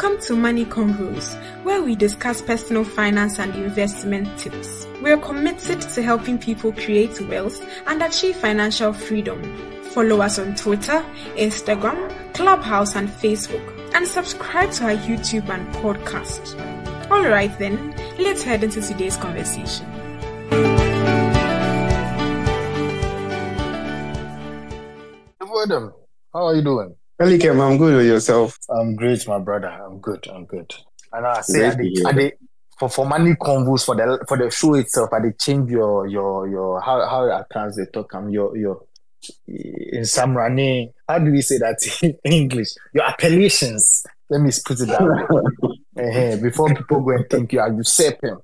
Welcome to Money Convos, where we discuss personal finance and investment tips. We are committed to helping people create wealth and achieve financial freedom. Follow us on Twitter, Instagram, Clubhouse, and Facebook, and subscribe to our YouTube and podcast. Alright then, let's head into today's conversation. Adam, how are you doing? Hello, Kim, I'm good with yourself. I'm great, my brother. I'm good. And I say, for money convos for the show itself, I did change your how I pronounce the talk. Your in Samrani. How do we say that in English? Your appellations. Let me put it that way. Before people go and think you are usurping.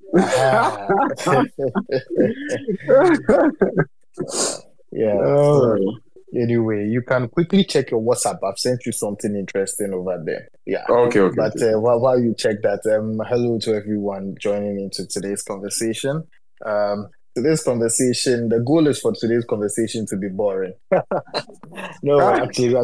Yeah. Oh. Anyway, you can quickly check your WhatsApp. I've sent you something interesting over there. Yeah. Okay. But while you check that, hello to everyone joining into today's conversation. The goal is for today's conversation to be boring. No, actually,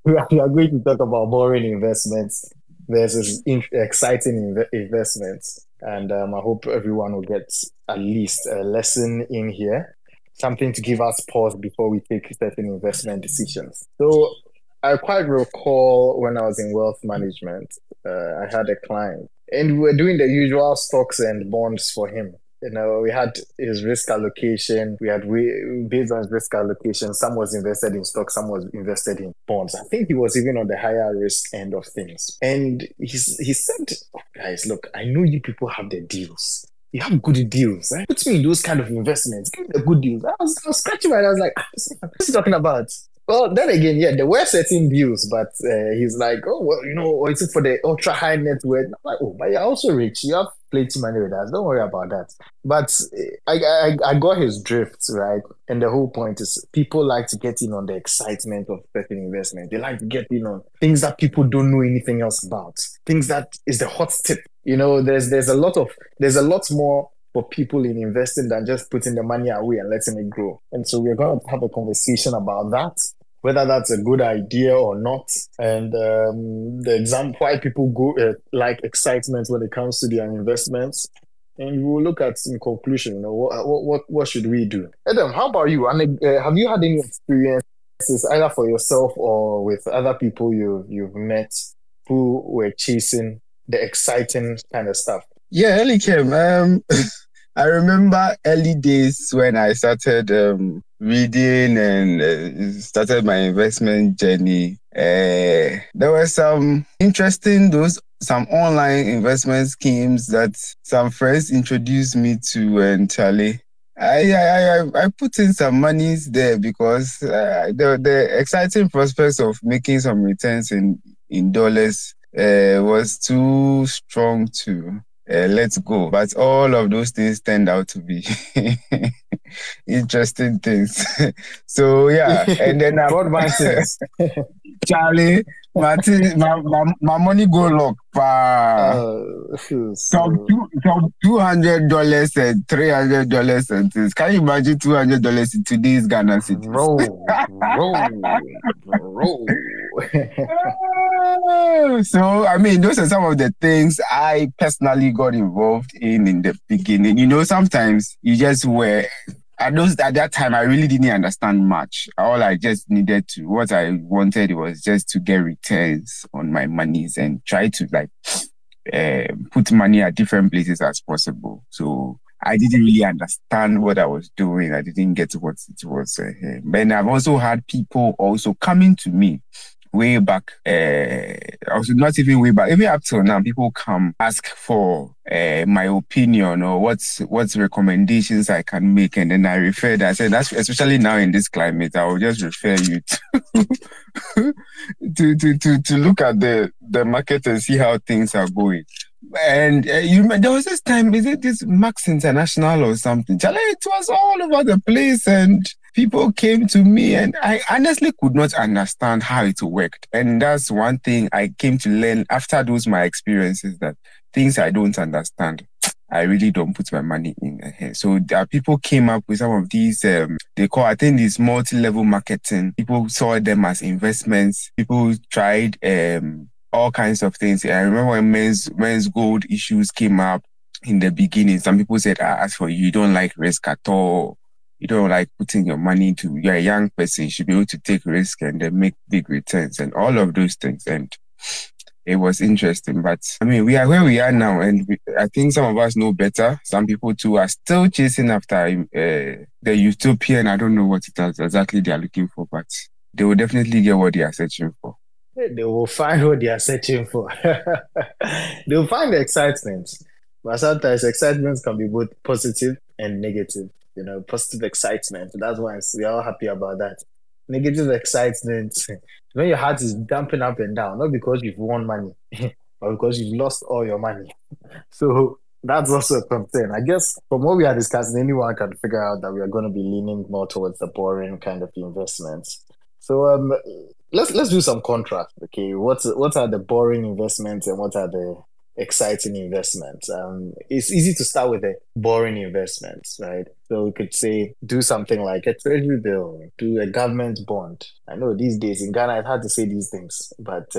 we are going to talk about boring investments versus exciting investments. And I hope everyone will get at least a lesson in here. Something to give us pause before we take certain investment decisions. So I quite recall when I was in wealth management, I had a client and we were doing the usual stocks and bonds for him. You know, we had his risk allocation. Based on his risk allocation, some was invested in stocks, some was invested in bonds. I think he was even on the higher risk end of things. And he said, guys, look, I know you people have the deals. You have good deals. Right? Put me in those kind of investments. Give me the good deals. I was scratching my head. I was like, what's he talking about? Well, then again, yeah, there were certain deals, but he's like, oh, well, you know, or is it for the ultra high net worth? I'm like, oh, but you're also rich. You have plenty money with us. Don't worry about that. But I got his drift, right? And the whole point is people like to get in on the excitement of certain investment. They like to get in on things that people don't know anything else about. Things that is the hot tip. You know, there's a lot more for people in investing than just putting the money away and letting it grow. And so we're going to have a conversation about that, whether that's a good idea or not, and the example why people go like excitement when it comes to their investments. And we will look at in conclusion, you know, what should we do? Adam, how about you? And have you had any experiences either for yourself or with other people you've met who were chasing the exciting kind of stuff? Yeah, Elikem. I remember early days when I started reading and started my investment journey. There were some some online investment schemes that some friends introduced me to, and Charlie, I put in some monies there because the exciting prospects of making some returns in dollars was too strong to let go. But all of those things turned out to be interesting things. So yeah, and then Charlie, my money go lock from $200 and $300 and things. Can you imagine $200 in today's Ghana city? Roll. So, I mean, those are some of the things I personally got involved in the beginning. You know, sometimes you just were... At that time, I really didn't understand much. All I just what I wanted was just to get returns on my monies and try to put money at different places as possible. So I didn't really understand what I was doing. I didn't get what it was. But I've also had people also coming to me way back, also not even way back, even up till now, people come ask for my opinion or what's recommendations I can make, and then I refer that. I said, that's especially now in this climate, I will just refer you to look at the market and see how things are going. And there was this time, is it this Max International or something? Charlie, it was all over the place, and people came to me, and I honestly could not understand how it worked. And that's one thing I came to learn after my experiences, that things I don't understand, I really don't put my money in. So people came up with some of these, I think this multi-level marketing. People saw them as investments. People tried all kinds of things. I remember when men's gold issues came up in the beginning. Some people said, as for you, you don't like risk at all. You don't like putting your money into, you're a young person, you should be able to take risk and then make big returns and all of those things. And it was interesting. But I mean, we are where we are now, and I think some of us know better. Some people too are still chasing after the utopian. I don't know what it is exactly they are looking for, but they will definitely get what they are searching for. They will find what they are searching for. They'll find the excitement. But sometimes excitement can be both positive and negative. Positive excitement. That's why we're all happy about that. Negative excitement, when your heart is jumping up and down, not because you've won money, but because you've lost all your money. So that's also a concern. I guess from what we are discussing, anyone can figure out that we are going to be leaning more towards the boring kind of investments. So let's do some contrast. Okay, what are the boring investments and what are the exciting investments? It's easy to start with the boring investments, right? So we could say do something like a treasury bill, do a government bond. I know these days in Ghana it's hard to say these things, but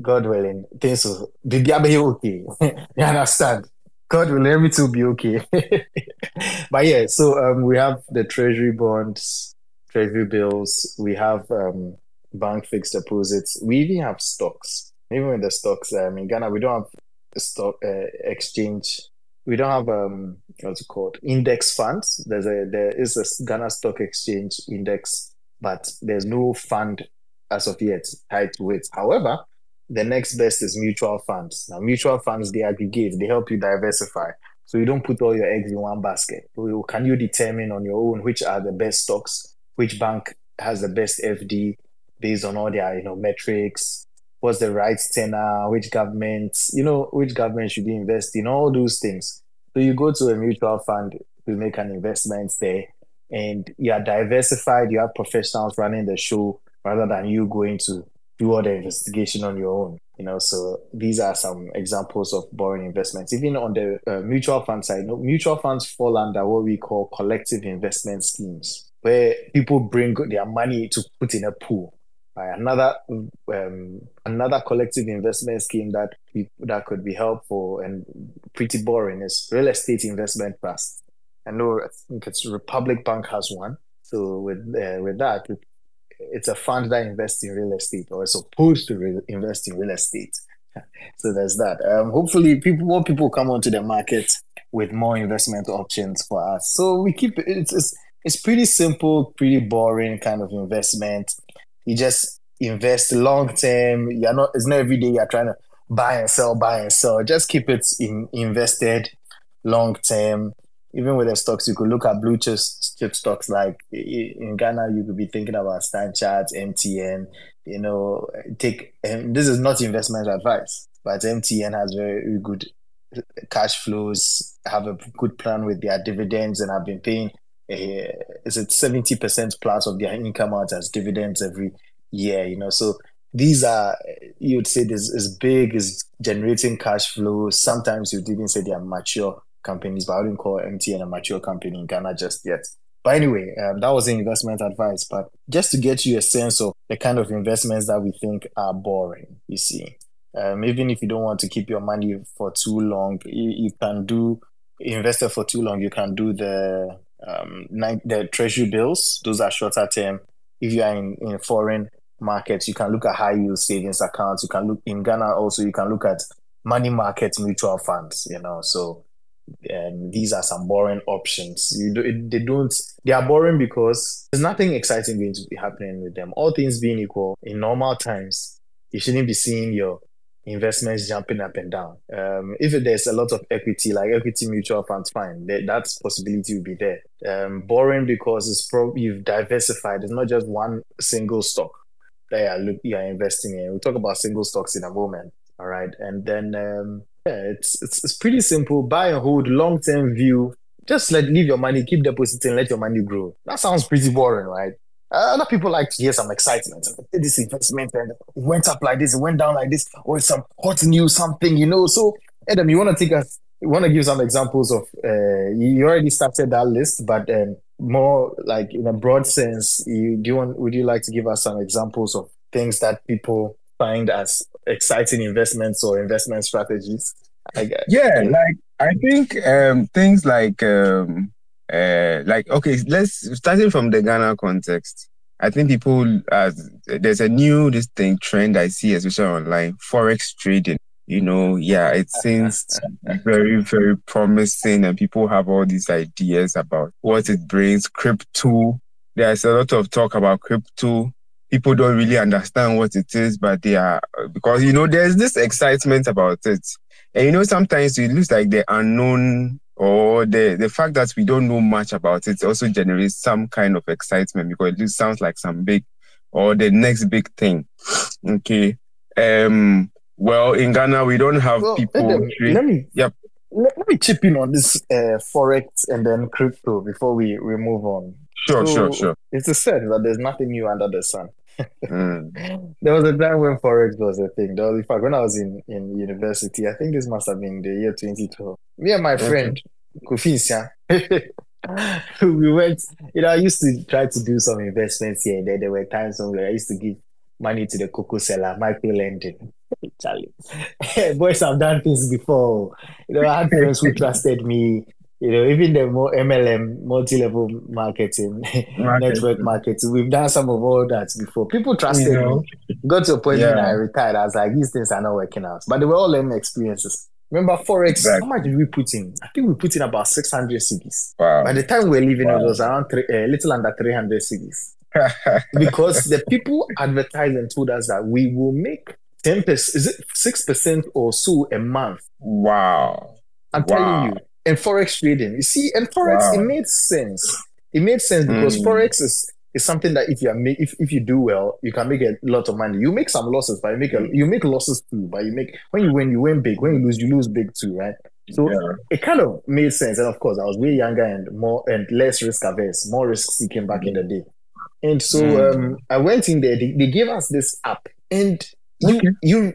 God willing, things will be okay. You understand? God will everything will be okay. But yeah, so we have the treasury bonds, treasury bills. We have bank fixed deposits. We even have stocks. Even with the stocks, in Ghana, we don't have stock exchange. We don't have what's it called? Index funds. There is a Ghana Stock Exchange index, but there's no fund as of yet tied to it. However, the next best is mutual funds. Now, mutual funds, they aggregate, they help you diversify. So you don't put all your eggs in one basket. Can you determine on your own which are the best stocks, which bank has the best FD based on all their metrics, what's the right tenor, which government should you invest in, all those things. So you go to a mutual fund to make an investment there, and you are diversified, you have professionals running the show rather than you going to do all the investigation on your own. So these are some examples of boring investments. Even on the mutual fund side, mutual funds fall under what we call collective investment schemes, where people bring their money to put in a pool. Another collective investment scheme that could be helpful and pretty boring is real estate investment trust. I think it's Republic Bank has one. So with that, it's a fund that invests in real estate or is supposed to invest in real estate. So there's that. Hopefully, more people come onto the market with more investment options for us. So we keep it's pretty simple, pretty boring kind of investment. You just invest long term. It's not every day you're trying to buy and sell. Just keep it invested long term. Even with the stocks, you could look at blue chip stocks like in Ghana, you could be thinking about Stanchart, MTN, this is not investment advice, but MTN has very good cash flows, have a good plan with their dividends, and have been paying is it 70% plus of their income out as dividends every year, so these are, you would say this is big, is generating cash flow. Sometimes you'd even say they are mature companies, but I wouldn't call MTN a mature company in Ghana just yet. But anyway, that was the investment advice. But just to get you a sense of the kind of investments that we think are boring, you see. Even if you don't want to keep your money for too long, you can do invested for too long. You can do the treasury bills. Those are shorter term. If you are in foreign markets, you can look at high yield savings accounts. You can look in Ghana also. You can look at money market mutual funds. So these are some boring options. They are boring because there's nothing exciting going to be happening with them. All things being equal, in normal times, you shouldn't be seeing your investments jumping up and down. If there's a lot of equity, like equity mutual funds, fine, that possibility will be there. Boring because you've diversified. It's not just one single stock that you are investing in. We'll talk about single stocks in a moment. All right, and then it's pretty simple. Buy and hold, long-term view. Just leave your money, keep depositing, let your money grow. That sounds pretty boring, right? Other people like to hear some excitement. This investment and went up like this, it went down like this, or some hot news, something, So, Adam, you want to give some examples of? You already started that list, but more like in a broad sense, would you like to give us some examples of things that people find as exciting investments or investment strategies? Yeah, Yeah. like I think things like okay, let's starting from the Ghana context. I think people there's a new this thing trend I see especially online, forex trading. Yeah, it seems to be very, very promising, and people have all these ideas about what it brings. Crypto, there's a lot of talk about crypto. People don't really understand what it is, but they are because there's this excitement about it. And sometimes it looks like the unknown or the fact that we don't know much about it also generates some kind of excitement because it sounds like some big or the next big thing. Okay. Well, in Ghana, we don't have Well, people. let me Yep. let me chip in on this forex and then crypto before we move on. Sure. It's said that there's nothing new under the sun. Mm. There was a time when forex was a thing. There was, in fact, when I was in university, I think this must have been the year 2012. Me and my Okay. friend Kofi Nsia, we went. I used to try to do some investments here and there. There were times when I used to give money to the cocoa seller, micro lending. Charlie, boys have done things before. I had friends who trusted me. Even the more MLM, multi-level marketing, network Marketing. marketing, we've done some of all that before. People You trusted me. know. Got to a point when I Yeah. retired, I was like, these things are not working out. But they were all learning experiences. Remember Forex, how much Exactly. did we put in? I think we put in about 600 cities. Wow. By the time we were leaving, it was Wow. around a little under 300 cities. Because the people advertised and told us that we will make 10%, is it 6% or so a month? Wow. I'm telling you. And forex trading, you see, and forex, it Wow. made sense. It made sense because forex is something that if you do well, you can make a lot of money. You make some losses, but you make losses too. But when you win, you win big. When you lose big too, right? So Yeah. it kind of made sense. And of course, I was way younger and less risk averse, more risk seeking back in the day. And so I went in there. They gave us this app, and Okay. you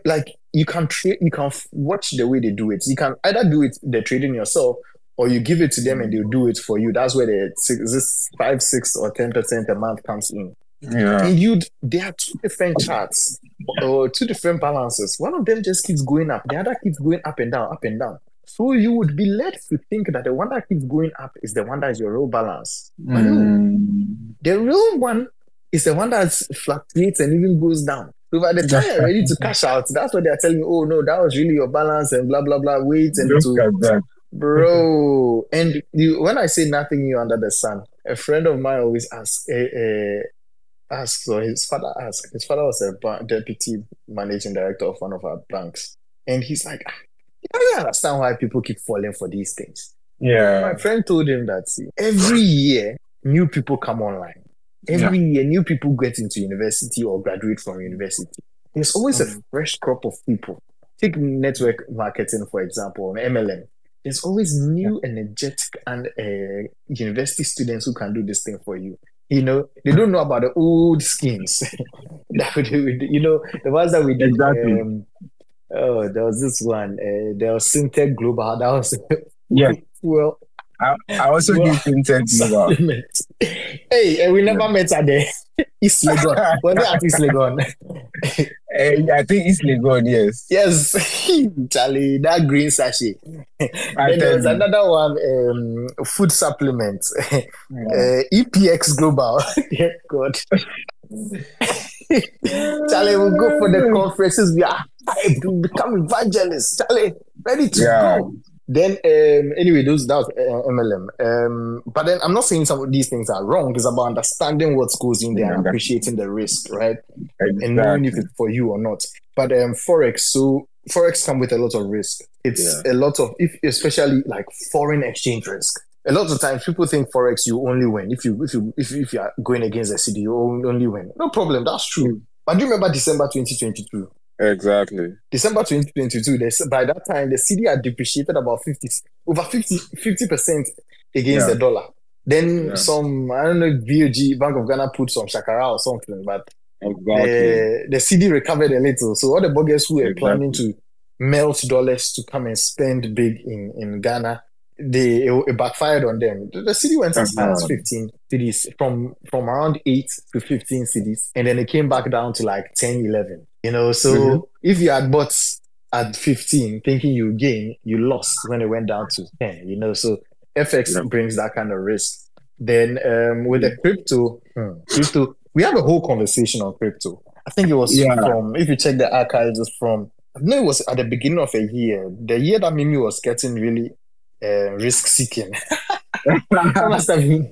like you can trade. You can watch the way they do it. You can either do it the trading yourself, or you give it to them and they'll do it for you. That's where this 5, 6, or 10% a month comes in. Yeah. And there are two different charts or two different balances. One of them just keeps going up. The other keeps going up and down, up and down. So you would be led to think that the one that keeps going up is the one that is your real balance. But no, the real one is the one that fluctuates and even goes down. So by the time you're ready to cash out, that's what they're telling you. Oh no, that was really your balance and blah blah blah. Wait and Look at that. bro. And when I say nothing new under the sun, a friend of mine always asks, or his father asked. His father was a deputy managing director of one of our banks, and he's like, I don't understand why people keep falling for these things. Yeah. My friend told him that every year new people come online. Every year new people get into university or graduate from university. There's always a fresh crop of people. Take network marketing, for example, MLM. There's always new, energetic, and university students who can do this thing for you. They don't know about the old schemes. That the ones that we did. Exactly. There was this one. There was Syntech Global. That was well. I also did Syntech Global. Hey, we never met at the East Legon. Was it at East Legon? I think East Legon, yes. Yes, Charlie, that green sachet. Then there was another one, food supplements. EPX Global. Dear God. Charlie, we'll go for the conferences. We are hyped to become evangelists. Charlie, ready to go. Then, anyway, that was MLM. But then I'm not saying some of these things are wrong. It's about understanding what goes in there and appreciating the risk, right? Exactly. And knowing if it's for you or not. But Forex comes with a lot of risk. It's a lot of, especially like foreign exchange risk. A lot of times people think Forex you only win if you are going against a city, you only win. No problem, that's true. But do you remember December 2022? Exactly. December 2022, by that time, the cedi had depreciated about 50% against the dollar. Then some, I don't know, BOG, Bank of Ghana put some shakara or something, but the cedi recovered a little. So all the buggers who were planning to melt dollars to come and spend big in Ghana, it backfired on them. The cedi went as high as 15 cedis, from around 8 to 15 cedis, and then it came back down to like 10, 11. So if you had bought at 15 thinking you gain, you lost when it went down to 10, So FX Yeah. brings that kind of risk. Then with the crypto, we have a whole conversation on crypto. I think it was Yeah. if you check the archives, it's from, I know it was at the beginning of a year, the year that Mimi was getting really risk seeking. That must have been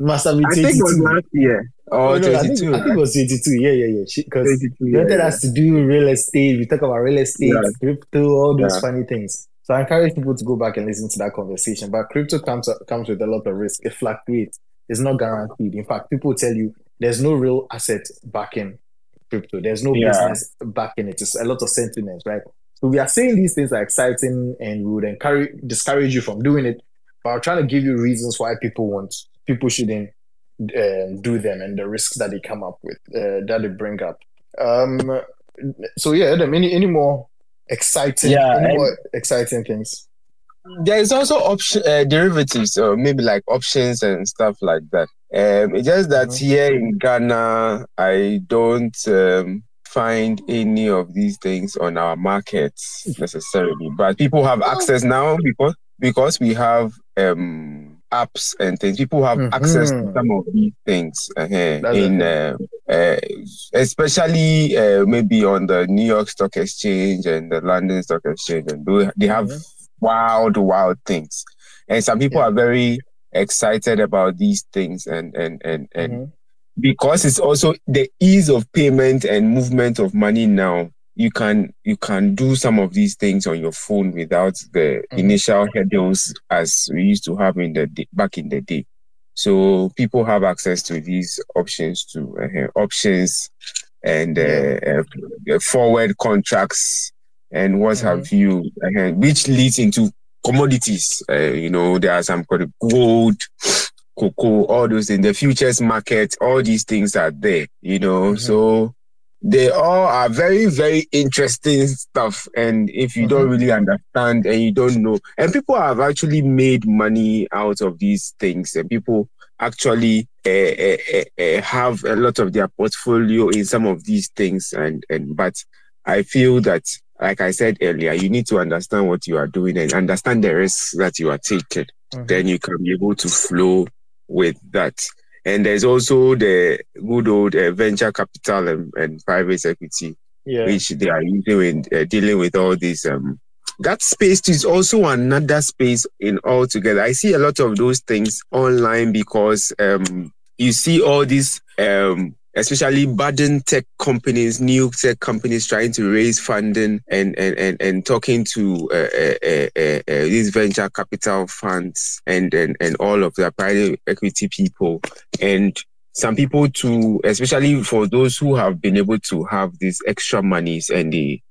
I think it was 22. last year Oh or no, I think 22, I think it right? was 22. Yeah. Because 22, you wanted yeah, us to do real estate. We talk about real estate, yeah, crypto, all those yeah, funny things. So I encourage people to go back and listen to that conversation. But crypto comes with a lot of risk. It fluctuates. It's not guaranteed. In fact, people tell you there's no real asset backing crypto. There's no yeah, business backing it. It's a lot of sentiments, right? So we are saying these things are exciting and we would discourage you from doing it. But I'm trying to give you reasons why people shouldn't do them and the risks that they come up with, that they bring up. Um, so yeah, Adam, yeah. any And more exciting things? there is also option derivatives, or maybe like options and stuff like that. It's just that Mm-hmm. here in Ghana, I don't find any of these things on our markets necessarily. But people have access now because we have apps and things. People have access to Mm-hmm. some of these things That's the thing. uh, especially maybe on the New York Stock Exchange and the London Stock Exchange, and they have Mm-hmm. wild things, and some people Yeah. are very excited about these things, and Mm-hmm. because it's also the ease of payment and movement of money now. You can do some of these things on your phone without the Mm-hmm. initial hurdles as we used to have back in the day. So people have access to these options too, options and Yeah. forward contracts and what Mm-hmm. have you, which leads into commodities. There are some called gold, cocoa, all those in the futures market. All these things are there. Mm-hmm. So they all are very, very interesting stuff. And if you Mm-hmm. don't really understand and you don't know, and people have actually made money out of these things, and people actually have a lot of their portfolio in some of these things. But I feel that, like I said earlier, you need to understand what you are doing and understand the risks that you are taking. Mm-hmm. Then you can be able to flow with that. And there's also the good old venture capital and private equity, Yeah. which they are using in dealing with all these. That space is also another space in altogether. I see a lot of those things online because you see all these, especially budding tech companies, new tech companies trying to raise funding and talking to these venture capital funds and all of the private equity people. And some people too, especially for those who have been able to have these extra monies and they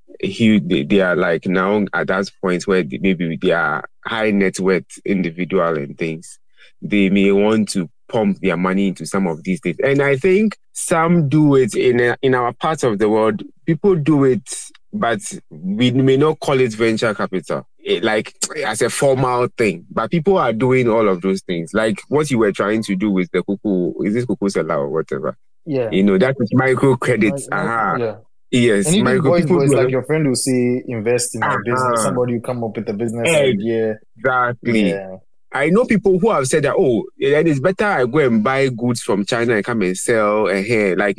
are like now at that point where maybe they are high net worth individual and things, they may want to pump their money into some of these things. And I think some do it in our part of the world. People do it, but we may not call it venture capital, like as a formal thing. But people are doing all of those things, like what you were trying to do with the cuckoo. Is this cuckoo seller or whatever? Yeah. That is micro credits. Yeah. Yes, And even micro people voice, do a like lot. your friend will say, invest in a business. Somebody will come up with a business idea. Exactly. Yeah. I know people who have said that, then it's better I go and buy goods from China and come and sell here. Like,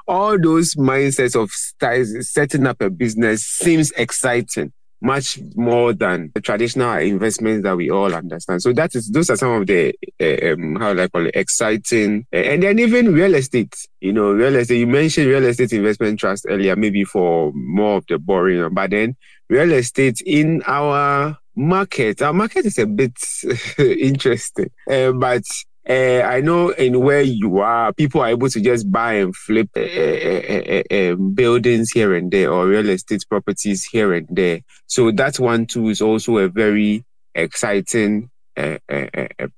all those mindsets of setting up a business seems exciting, much more than the traditional investments that we all understand. So those are some of the, how do I call it, exciting. And then even real estate, real estate, you mentioned real estate investment trust earlier, maybe for more of the boring, but then real estate in our market is a bit interesting, but I know in where you are, people are able to just buy and flip buildings here and there or real estate properties here and there. So that one too is also a very exciting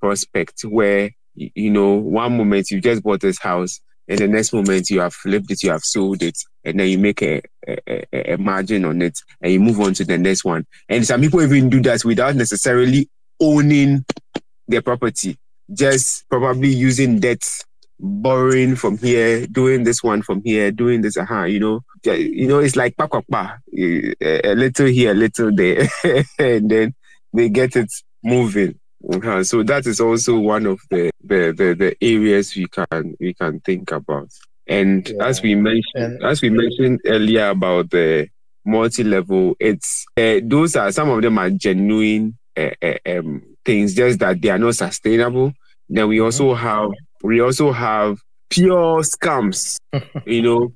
prospect where, one moment you just bought this house and the next moment you have flipped it, you have sold it, and then you make a margin on it and you move on to the next one. And some people even do that without necessarily owning their property, just probably using debt borrowing from here, doing this one from here, doing this, it's like pa, pa, pa, a little here, a little there, and then they get it moving. So that is also one of the areas we can think about. And as we mentioned earlier about the multi-level, it's those are some of them are genuine things, just that they are not sustainable. Then we also have pure scams,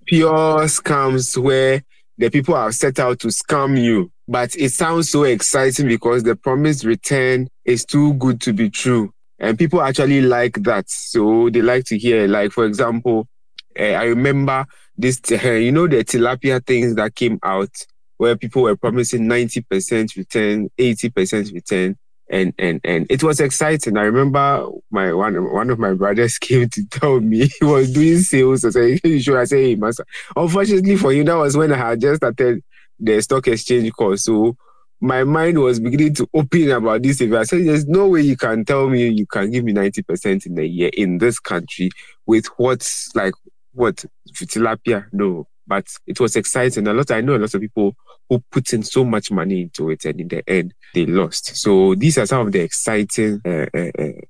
pure scams where the people are set out to scam you. But it sounds so exciting because the promised return is too good to be true. And people actually like that. So they like to hear, like, for example, I remember this, the tilapia things that came out where people were promising 90% return, 80% return. And it was exciting. I remember one of my brothers came to tell me he was doing sales. I said, "You sure?" I said, "Hey, master." Unfortunately for him, that was when I had just started the stock exchange course. So my mind was beginning to open about this. I said, "There's no way you can tell me you can give me 90% in a year in this country with what tilapia?" No, but it was exciting. I know a lot of people who put in so much money into it, and in the end, they lost. So these are some of the exciting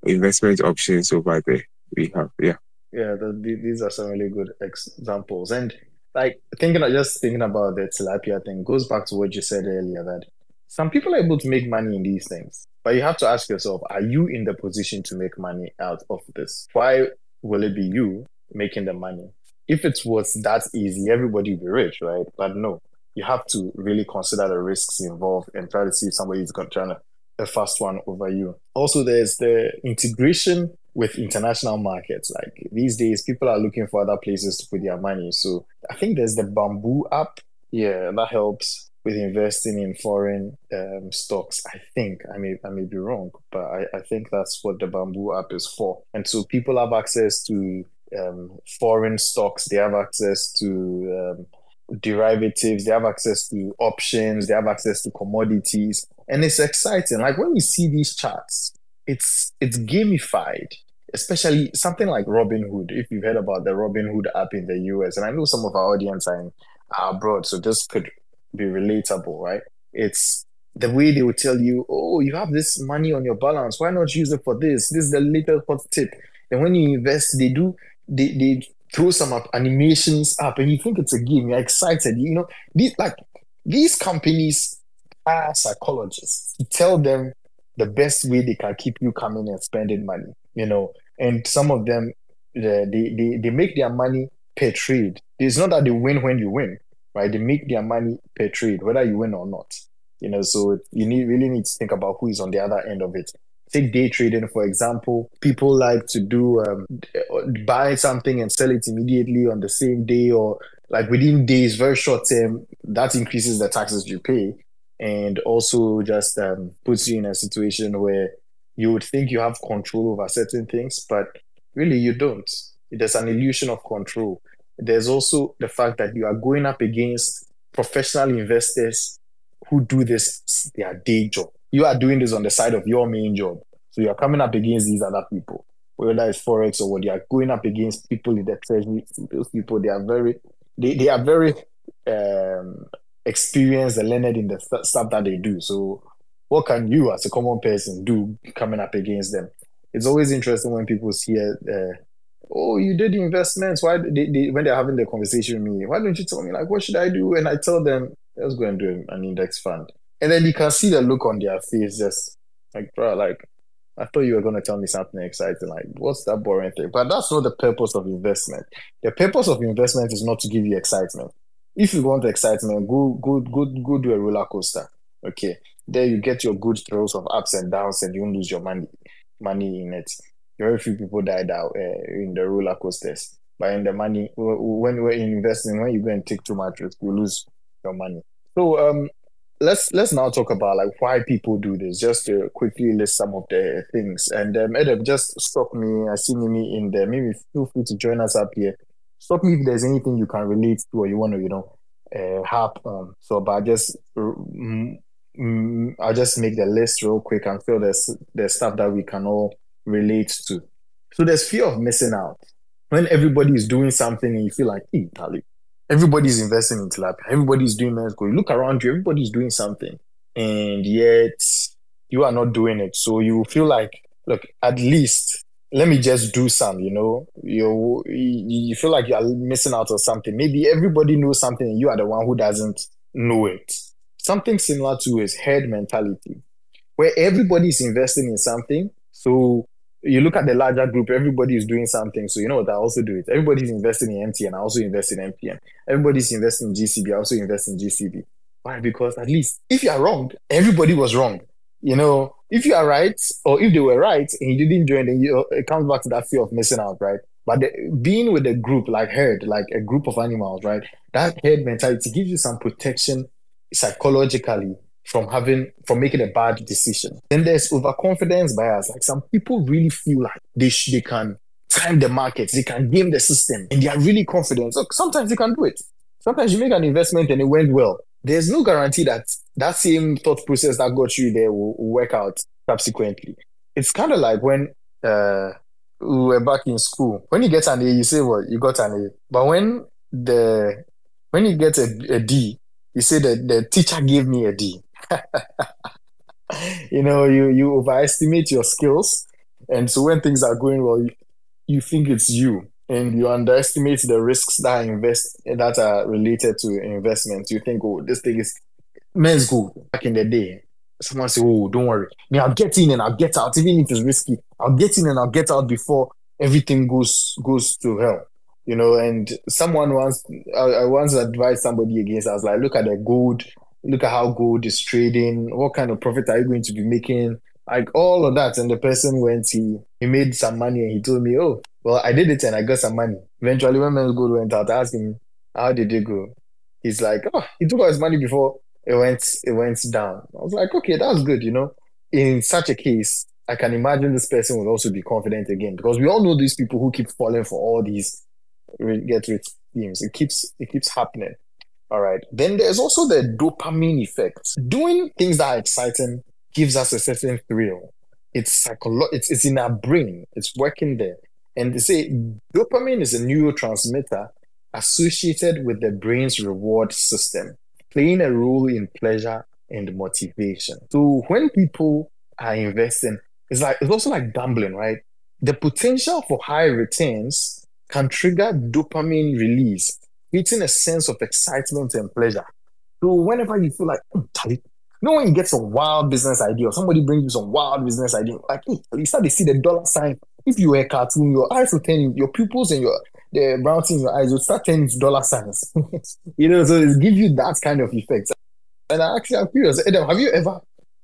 investment options over there we have. Yeah. Yeah, these are some really good examples. And like thinking about the tilapia thing goes back to what you said earlier, that some people are able to make money in these things. But you have to ask yourself, are you in the position to make money out of this? Why will it be you making the money? If it was that easy, everybody would be rich, right? But no, you have to really consider the risks involved and try to see if somebody's trying to a fast one over you. Also, there's the integration with international markets. Like these days, people are looking for other places to put their money. So I think there's the Bamboo app. Yeah, that helps with investing in foreign stocks. I think I may be wrong, but I think that's what the Bamboo app is for. And so people have access to foreign stocks. They have access to derivatives. They have access to options. They have access to commodities, and it's exciting. Like when we see these charts, it's gamified. Especially something like Robinhood. If you've heard about the Robinhood app in the US, and I know some of our audience are abroad, so this could be relatable, right? It's the way they will tell you, oh, you have this money on your balance. Why not use it for this? This is the little hot tip. And when you invest, they throw some animations up, and you think it's a game. You're excited. These companies are psychologists to tell them the best way they can keep you coming and spending money. And some of them they make their money per trade. It's not that they win when you win, right? They make their money per trade, whether you win or not. So you really need to think about who is on the other end of it. Take day trading, for example. People like to do buy something and sell it immediately on the same day, or like within days, very short term. That increases the taxes you pay, and also just puts you in a situation where you would think you have control over certain things, but really you don't. There's an illusion of control. There's also the fact that you are going up against professional investors who do this their day job. You are doing this on the side of your main job. So you are coming up against these other people, whether it's Forex or what, you are going up against people in the treasury. Those people, they are very experienced and learned in the stuff that they do. So what can you as a common person do coming up against them? It's always interesting when people hear, oh, you did the investments. Why when they're having the conversation with me, why don't you tell me, like, what should I do? And I tell them, let's go and do an index fund. And then you can see the look on their face, just like, bro, like, I thought you were going to tell me something exciting. Like, what's that boring thing? But that's not the purpose of investment. The purpose of investment is not to give you excitement. If you want excitement, go do a roller coaster. Okay, there you get your good throws of ups and downs, and you won't lose your money in it. Very few people died out in the roller coasters. But in the money, when we're investing, when you go and take too much risk, you lose your money. So let's now talk about like why people do this. Just to quickly list some of the things. And Edeb, just stop me. I see Mimi in there. Maybe feel free to join us up here. Stop me if there's anything you can relate to or you want to harp on. So, but I'll just make the list real quick and feel there's stuff that we can all relate to. So there's fear of missing out. when everybody is doing something and you feel like, hey, Tali, everybody's investing in tilapia, everybody's doing men's gold. You look around you, everybody's doing something, and yet you are not doing it. So you feel like, look, at least let me just do some, you feel like you are missing out on something. Maybe everybody knows something and you are the one who doesn't know it. Something similar to is herd mentality, where everybody is investing in something. So you look at the larger group, everybody is doing something. So you know what, I also do it. Everybody's investing in MTN, I also invest in MTN. Everybody's investing in GCB, I also invest in GCB. Why? Because at least if you are wrong, everybody was wrong. If you are right, or if they were right and you didn't join, then it comes back to that fear of missing out, right? But being with a group like herd, like a group of animals, right? That herd mentality gives you some protection psychologically from making a bad decision. Then there's overconfidence bias. Like some people really feel like they can time the markets, they can game the system, and they are really confident. So sometimes they can do it. Sometimes you make an investment and it went well. There's no guarantee that that same thought process that got you there will work out subsequently. It's kind of like when we were back in school. When you get an A, you say, well, you got an A. But when you get a D, you say that the teacher gave me a D. You overestimate your skills. And so when things are going well, you think it's you. And you underestimate the risks that are related to investments. You think, oh, this thing is men's gold. Back in the day, someone say, oh, don't worry. I'll get in and I'll get out. Even if it's risky, I'll get in and I'll get out before everything goes to hell. And I once advised somebody against, I was like, look at the gold, look at how gold is trading, what kind of profit are you going to be making? Like all of that. And the person he made some money and he told me, oh, well, I did it and I got some money. Eventually, when men's gold went out, I asked him, how did it go? He's like, oh, he took all his money before it went down. I was like, okay, that's good, In such a case, I can imagine this person will also be confident again, because we all know these people who keep falling for all these get rich schemes. It keeps happening. All right. Then there's also the dopamine effect. Doing things that are exciting gives us a certain thrill. It's in our brain. It's working there. And they say dopamine is a neurotransmitter associated with the brain's reward system, playing a role in pleasure and motivation. So when people are investing, it's also like gambling, right? The potential for high returns can trigger dopamine release, creating a sense of excitement and pleasure. So whenever you feel like, Charlie, when you get some wild business idea or somebody brings you some wild business idea, like you start to see the dollar sign. If you were a cartoon, your eyes will turn, your pupils and the brown thing in your eyes will start turning to dollar signs. So it gives you that kind of effect. And I'm curious, Adam, have you ever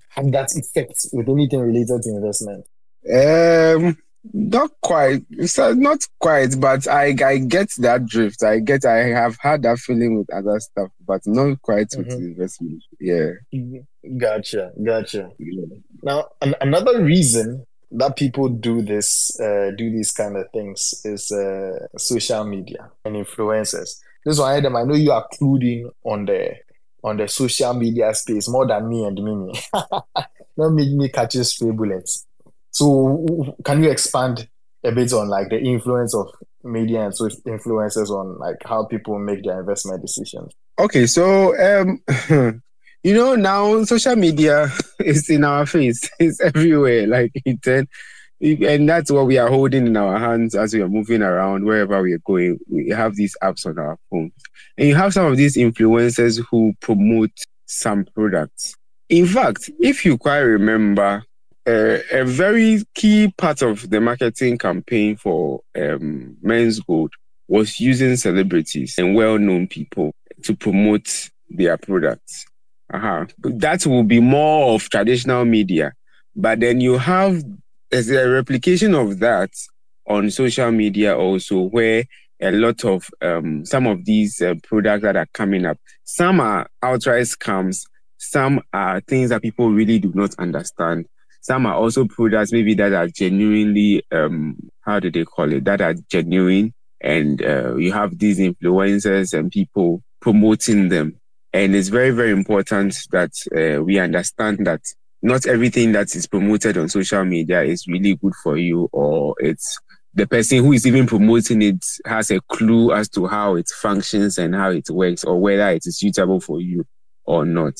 had that effect with anything related to investment? Not quite. So not quite, but I get that drift. I have had that feeling with other stuff, but not quite with investment. Yeah. Gotcha. Yeah. Now, another reason that people do these kind of things is social media and influencers. This one, Adam, I know you are clued in on the social media space more than me and Mimi. Don't make me catch stray bullets. So can you expand a bit on like the influence of media and social influencers on like how people make their investment decisions? Okay, so now social media is in our face. It's everywhere. Like and that's what we are holding in our hands as we are moving around wherever we are going. We have these apps on our phones, and you have some of these influencers who promote some products. In fact, if you quite remember, a very key part of the marketing campaign for Men's Gold was using celebrities and well-known people to promote their products. That will be more of traditional media. But then you have a replication of that on social media also, where a lot of some of these products that are coming up, some are outright scams, some are things that people really do not understand. Some are also products maybe that are genuinely, that are genuine. And you have these influencers and people promoting them. And it's very, very important that we understand that not everything that is promoted on social media is really good for you, or it's the person who is even promoting it has a clue as to how it functions and how it works, or whether it is suitable for you or not.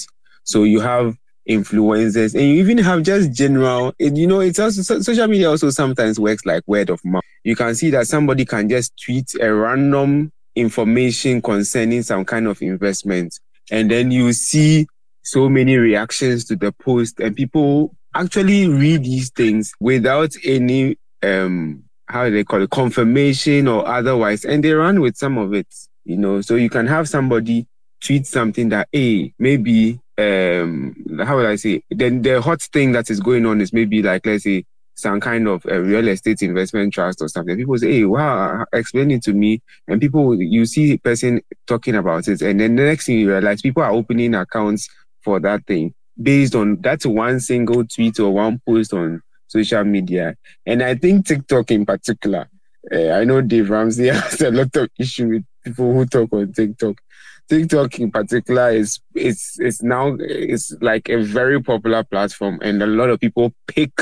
So you have influencers, and you even have just general, it's also social media also sometimes works like word of mouth. You can see that somebody can just tweet a random information concerning some kind of investment, and then you see so many reactions to the post, and people actually read these things without any how do they call it, confirmation or otherwise, and they run with some of it. So you can have somebody tweet something that, hey, maybe how would I say, then the hot thing that is going on is maybe like, let's say, some kind of a real estate investment trust or something. People say, hey, wow, explain it to me. And you see a person talking about it, and then the next thing you realize, people are opening accounts for that thing based on that one single tweet or one post on social media. And I think TikTok in particular, I know Dave Ramsey has a lot of issue with people who talk on TikTok. TikTok in particular is now like a very popular platform, and a lot of people pick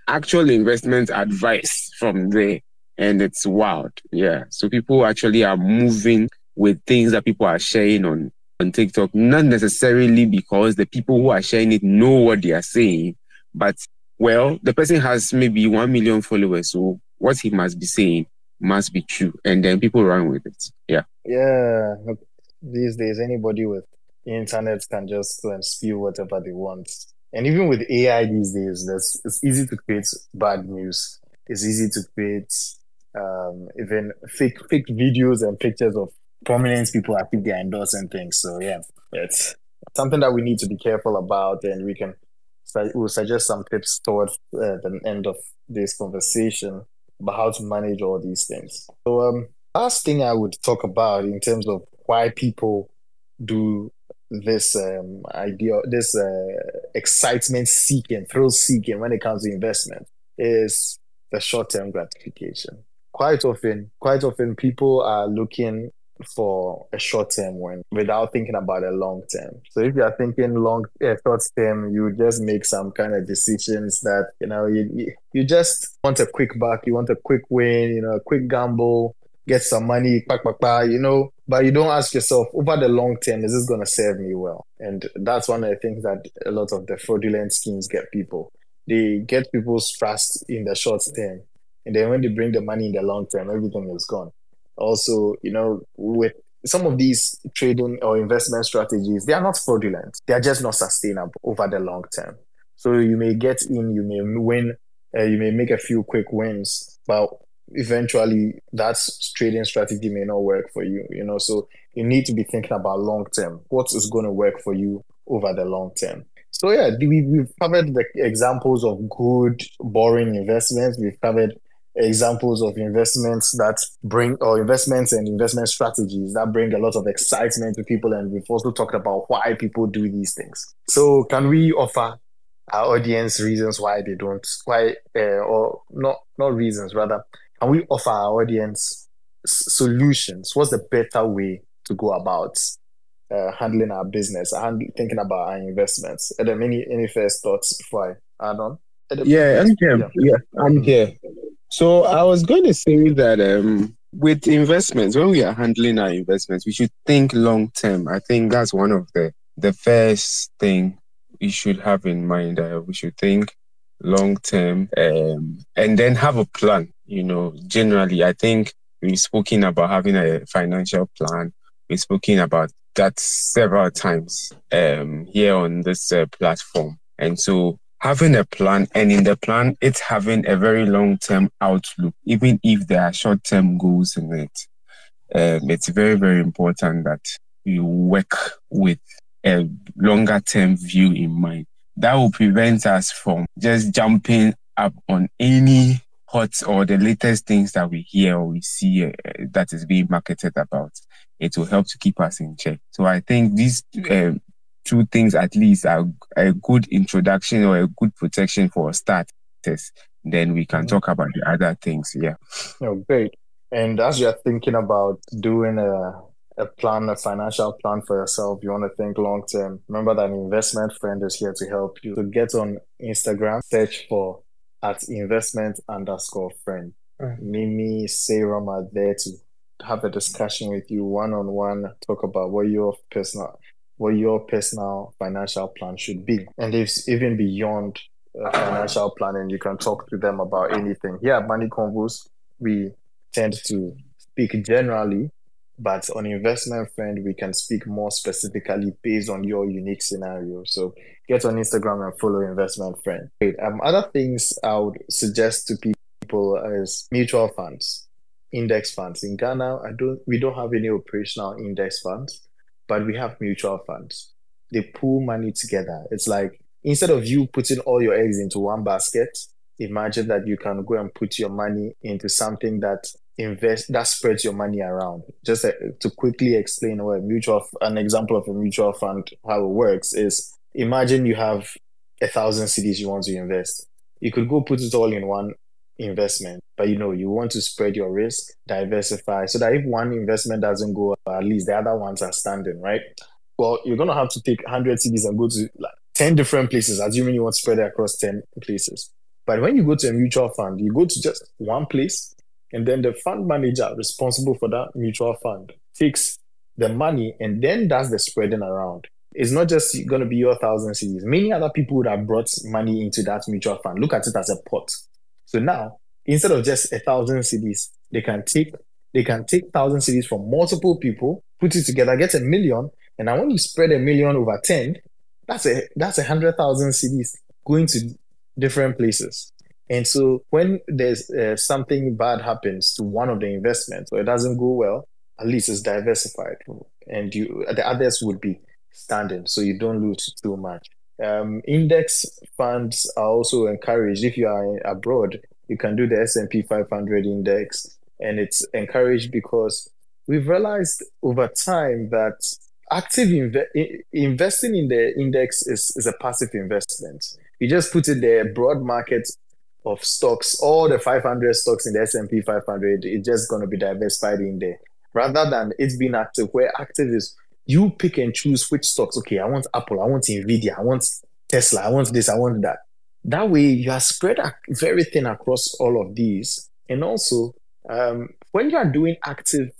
actual investment advice from there, and it's wild. Yeah, so people actually are moving with things that people are sharing on TikTok, not necessarily because the people who are sharing it know what they are saying, but well, the person has maybe 1 million followers, so what he must be saying must be true, and then people run with it. Yeah. Yeah. Look, these days, anybody with internet can just go and spew whatever they want. And even with AI these days, it's easy to create bad news. It's easy to create even fake videos and pictures of prominent people I think they're endorsing things. So yeah, it's something that we need to be careful about, and we'll suggest some tips towards the end of this conversation about how to manage all these things. So last thing I would talk about in terms of why people do this excitement seeking, thrill seeking when it comes to investment is the short-term gratification. Quite often people are looking for a short-term win without thinking about a long-term. So if you are thinking short-term, you just make some kind of decisions that, you just want a quick buck, you want a quick win, a quick gamble, get some money, but you don't ask yourself, over the long term, is this going to serve me well? And that's one of the things that a lot of the fraudulent schemes get people. They get people's trust in the short term, and then when they bring the money in the long term, everything is gone. Also, with some of these trading or investment strategies, they are not fraudulent. They are just not sustainable over the long term. So you may get in, you may win, you may make a few quick wins, but eventually that trading strategy may not work for you, so you need to be thinking about long term. What is going to work for you over the long term? So yeah, we've covered the examples of good, boring investments. We've covered examples of investments or investments and investment strategies that bring a lot of excitement to people. And we've also talked about why people do these things. So can we offer our audience reasons why they don't, or not reasons, rather, can we offer our audience solutions? What's the better way to go about handling our business and thinking about our investments? Adam, any first thoughts before I add on? Adam, Yeah, I'm here. Yeah, I'm here. So I was going to say that with investments, when we are handling our investments, we should think long term. I think that's one of the first thing we should have in mind. We should think long term, and then have a plan. Generally, I think we've spoken about having a financial plan. We've spoken about that several times here on this platform. And so having a plan, and in the plan, it's having a very long-term outlook, even if there are short-term goals in it. It's very, very important that you work with a longer-term view in mind. That will prevent us from just jumping up on any hot or the latest things that we hear or we see that is being marketed about. It will help to keep us in check. So I think these two things at least are a good introduction or a good protection for starters. Then we can talk about the other things. Yeah. Oh, great. And as you're thinking about doing a financial plan for yourself, you want to think long term. Remember that an investment friend is here to help you. So get on Instagram, search for @investment_friend. Mimi, Serum are there to have a discussion with you one on one, talk about what your personal financial plan should be. And if even beyond financial planning, you can talk to them about anything. Here at Money Convos, we tend to speak generally, but on investment friend, we can speak more specifically based on your unique scenario. So get on Instagram and follow investment friend. Great. Other things I would suggest to people is mutual funds, index funds. In Ghana, we don't have any operational index funds, but we have mutual funds. They pool money together. It's like instead of you putting all your eggs into one basket, imagine that you can go and put your money into something that spreads your money around. Just to quickly explain what an example of a mutual fund, how it works is imagine you have 1,000 cedis you want to invest. You could go put it all in one investment, but you want to spread your risk, diversify, so that if one investment doesn't go, at least the other ones are standing, right? Well, you're gonna have to take 100 cedis and go to like 10 different places, assuming you want to spread it across 10 places. But when you go to a mutual fund, you go to just one place, and then the fund manager responsible for that mutual fund takes the money and then does the spreading around. It's not just going to be your 1,000 cedis. Many other people would have brought money into that mutual fund. Look at it as a pot. So now, instead of just 1,000 cedis, they can take 1,000 cedis from multiple people, put it together, get 1 million, and now when you spread 1 million over 10, that's 100,000 cedis going to different places. And so when there's something bad happens to one of the investments or it doesn't go well, at least it's diversified, and the others would be standing, so you don't lose too much. Index funds are also encouraged. If you are abroad, you can do the S&P 500 index, and it's encouraged because we've realized over time that investing in the index is a passive investment. You just put it there, broad market of stocks, all the 500 stocks in the S&P 500, it's just going to be diversified in there. Rather than it's being active, where active is you pick and choose which stocks. Okay, I want Apple, I want Nvidia, I want Tesla, I want this, I want that. That way, you are spread very thin across all of these. And also, when you are doing active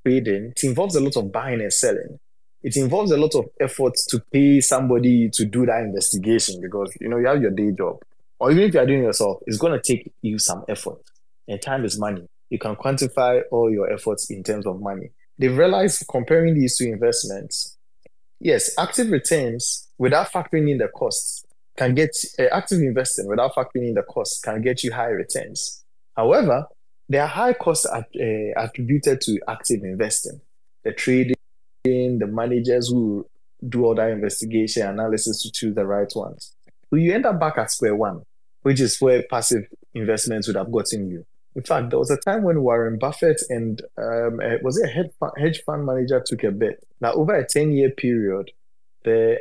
trading, it involves a lot of buying and selling. It involves a lot of effort to pay somebody to do that investigation because you have your day job. Or even if you are doing it yourself, it's going to take you some effort. And time is money. You can quantify all your efforts in terms of money. They've realized comparing these two investments, yes, active returns without factoring in the costs can get active investing without factoring in the costs can get you high returns. However, there are high costs attributed to active investing. The trading, the managers who do all that investigation analysis to choose the right ones. So you end up back at square one, which is where passive investments would have gotten you. In fact, there was a time when Warren Buffett and was it a hedge fund manager took a bet. Now, over a 10-year period, there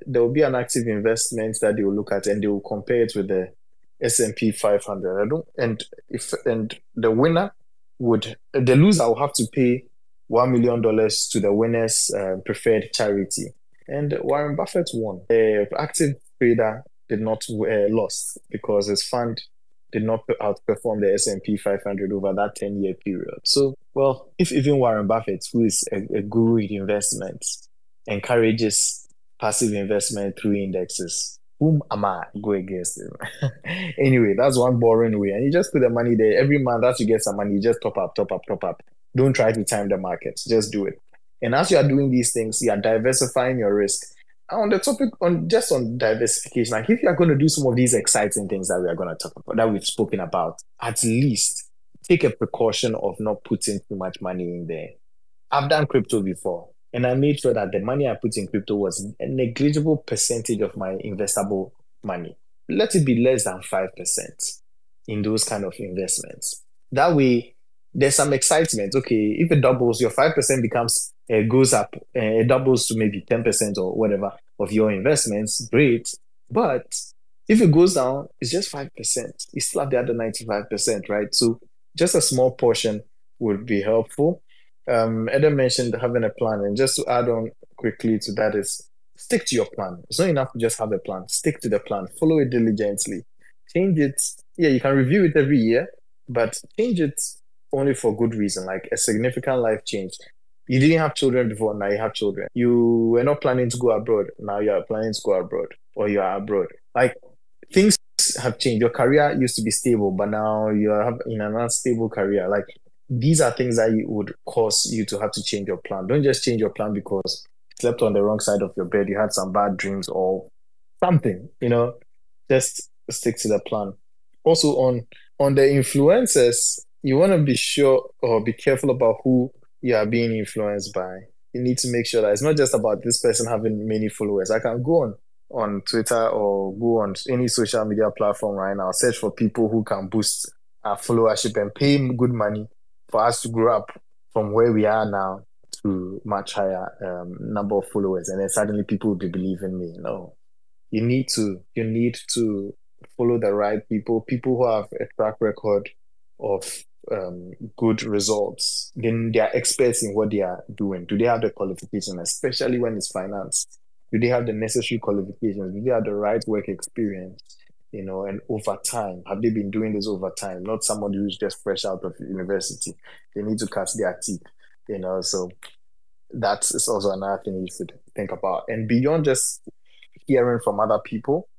will be an active investment that they will look at and they will compare it with the S&P 500. And the loser will have to pay $1 million to the winner's preferred charity. And Warren Buffett won. The active trader did not lost because his fund did not outperform the S&P 500 over that 10-year period. So, well, if even Warren Buffett, who is a guru in investments, encourages passive investment through indexes, whom am I go against him? Anyway, that's one boring way. And you just put the money there. Every month as you get some money, you just top up. Don't try to time the markets. Just do it. And as you are doing these things, you are diversifying your risk. On the topic on diversification, like if you are going to do some of these exciting things that we are going to talk about, that we've spoken about, at least take a precaution of not putting too much money in there. I've done crypto before, and I made sure that the money I put in crypto was a negligible percentage of my investable money. Let it be less than 5% in those kind of investments. That way, there's some excitement. Okay, if it doubles, your 5% goes up, it doubles to maybe 10% or whatever of your investments, great. But if it goes down, it's just 5%. You still have the other 95%, right? So just a small portion would be helpful. Eden mentioned having a plan, and just to add on quickly to that is stick to your plan. It's not enough to just have a plan. Stick to the plan. Follow it diligently. Change it. Yeah, you can review it every year, but change it only for good reason, like a significant life change. You didn't have children before, now you have children. You were not planning to go abroad, now you are planning to go abroad, or you are abroad. Like things have changed. Your career used to be stable, but now you are in an unstable career. Like these are things that you would cause you to have to change your plan. Don't just change your plan because you slept on the wrong side of your bed, you had some bad dreams or something, just stick to the plan. Also on the influencers, you want to be sure or be careful about who you are being influenced by. You need to make sure that it's not just about this person having many followers. I can go on Twitter or go on any social media platform right now, search for people who can boost our followership and pay good money for us to grow up from where we are now to much higher number of followers, and then suddenly people will be believing me. No, you need to follow the right people who have a track record of good results. Then they are experts in what they are doing. Do they have the qualification, especially when it's finance? Do they have the necessary qualifications? Do they have the right work experience? And over time, have they been doing this over time? Not somebody who's just fresh out of university. They need to cut their teeth, So that is also another thing you should think about. And beyond just hearing from other people,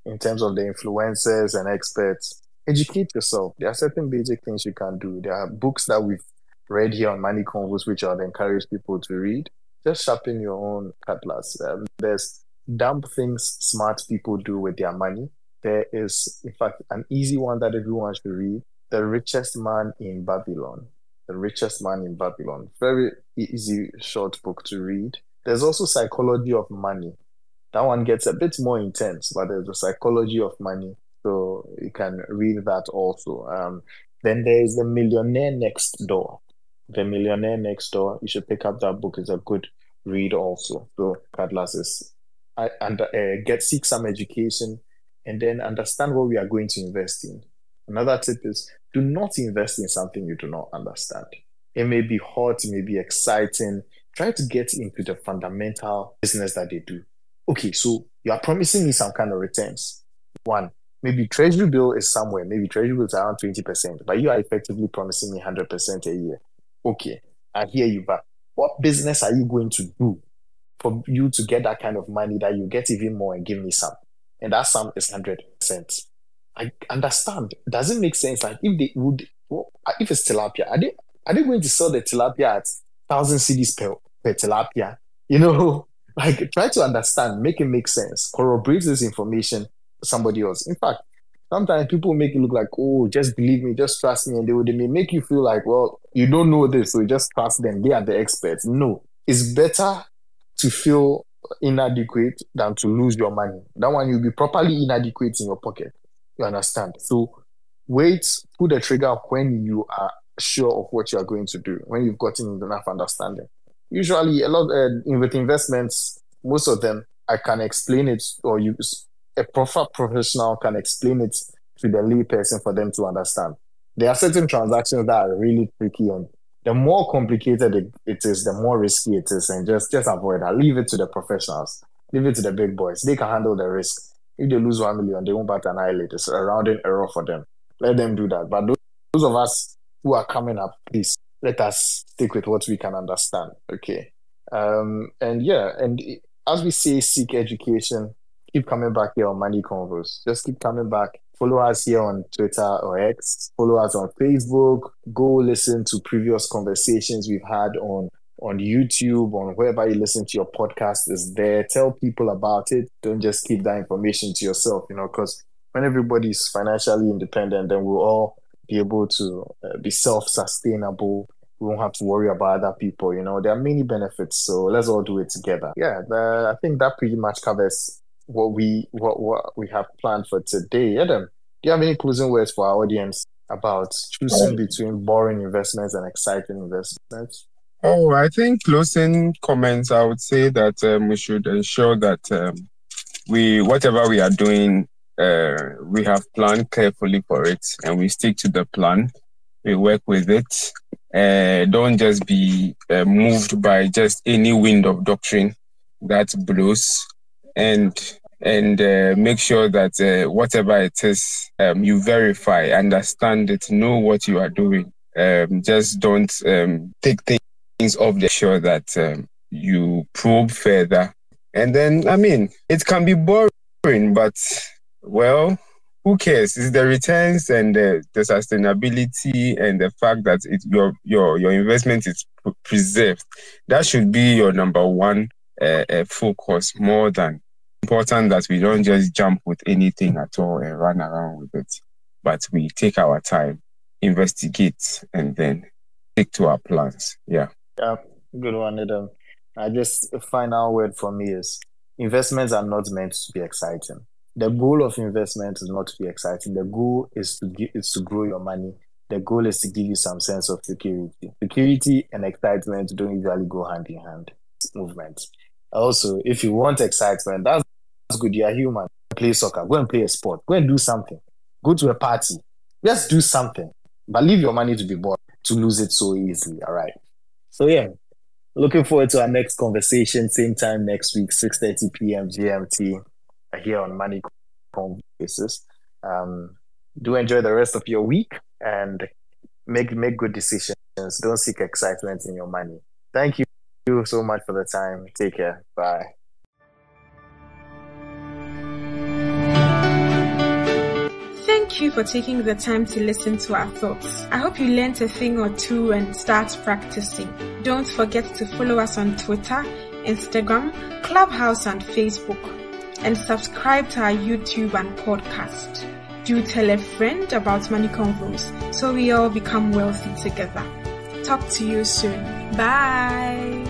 in terms of the influencers and experts, educate yourself. There are certain basic things you can do. There are books that we've read here on Money Convos, which I would encourage people to read. Just sharpen your own cutlass. There's dumb things smart people do with their money. There is, in fact, an easy one that everyone should read: The Richest Man in Babylon. The Richest Man in Babylon. Very easy, short book to read. There's also Psychology of Money. That one gets a bit more intense, but there's the Psychology of Money. So you can read that also. Then there's The Millionaire Next Door. The Millionaire Next Door. You should pick up that book. It's a good read also. So cutlasses. Seek some education and then understand what we are going to invest in. Another tip is do not invest in something you do not understand. It may be hot, it may be exciting. Try to get into the fundamental business that they do. Okay, so you are promising me some kind of returns. One, maybe treasury bill is somewhere. Maybe treasury bill is around 20%, but you are effectively promising me 100% a year. Okay, I hear you, but what business are you going to do for you to get that kind of money that you get even more and give me some? And that sum is 100%. I understand. Does it make sense? Like if it's tilapia, are they going to sell the tilapia at 1,000 cedis per tilapia? Like try to understand, make it make sense, corroborate this information to somebody else. In fact, sometimes people make it look like, oh, just believe me, just trust me, and they may make you feel like, well, you don't know this, so you just trust them. They are the experts. No, it's better to feel inadequate than to lose your money. That one you'll be properly inadequate in your pocket. You understand? So wait, pull the trigger when you are sure of what you are going to do, when you've gotten enough understanding. Usually, with investments, most of them, I can explain it, or a proper professional can explain it to the lay person for them to understand. There are certain transactions that are really tricky, and the more complicated it is, the more risky it is, and just avoid that. Leave it to the professionals. Leave it to the big boys. They can handle the risk. If they lose 1 million, they won't bat an eyelid. It's a rounding error for them. Let them do that. But those of us who are coming up, please, let us stick with what we can understand. Okay. And as we say, seek education. Keep coming back here on Money Convos. Just keep coming back. Follow us here on Twitter or X. Follow us on Facebook. Go listen to previous conversations we've had on YouTube, on wherever you listen to your podcast is there. Tell people about it. Don't just keep that information to yourself, because when everybody's financially independent, then we'll all be able to be self-sustainable. We won't have to worry about other people. There are many benefits, so let's all do it together. Yeah, I think that pretty much covers what we have planned for today. Adam, do you have any closing words for our audience about choosing between boring investments and exciting investments? Oh, I think closing comments, I would say that we should ensure that whatever we are doing, we have planned carefully for it and we stick to the plan. We work with it. Don't just be moved by just any wind of doctrine that blows. And and make sure that whatever it is, you verify, understand it, know what you are doing. Just don't take things off the shore that you probe further. And then, I mean, it can be boring, but, well, who cares? It's the returns and the sustainability and the fact that your investment is preserved. That should be your number one focus, more than important that we don't just jump with anything at all and run around with it, but we take our time, investigate, and then stick to our plans. Yeah, good one, Adam. The final word for me is investments are not meant to be exciting. The goal of investment is not to be exciting. The goal is to grow your money. The goal is to give you some sense of security. Security and excitement don't usually go hand in hand. Movement. Also, if you want excitement, that's good. You are human. Play soccer. Go and play a sport. Go and do something. Go to a party. Just do something. But leave your money to be bought to lose it so easily. All right. So yeah, looking forward to our next conversation. Same time next week, 6:30 p.m. GMT, here on Money Convos. Do enjoy the rest of your week and make good decisions. Don't seek excitement in your money. Thank you so much for the time. Take care. Bye. Thank you for taking the time to listen to our thoughts. I hope you learned a thing or two and start practicing. Don't forget to follow us on Twitter, Instagram, Clubhouse, and Facebook, and subscribe to our YouTube and podcast. Do tell a friend about Money Convos so we all become wealthy together. Talk to you soon. Bye.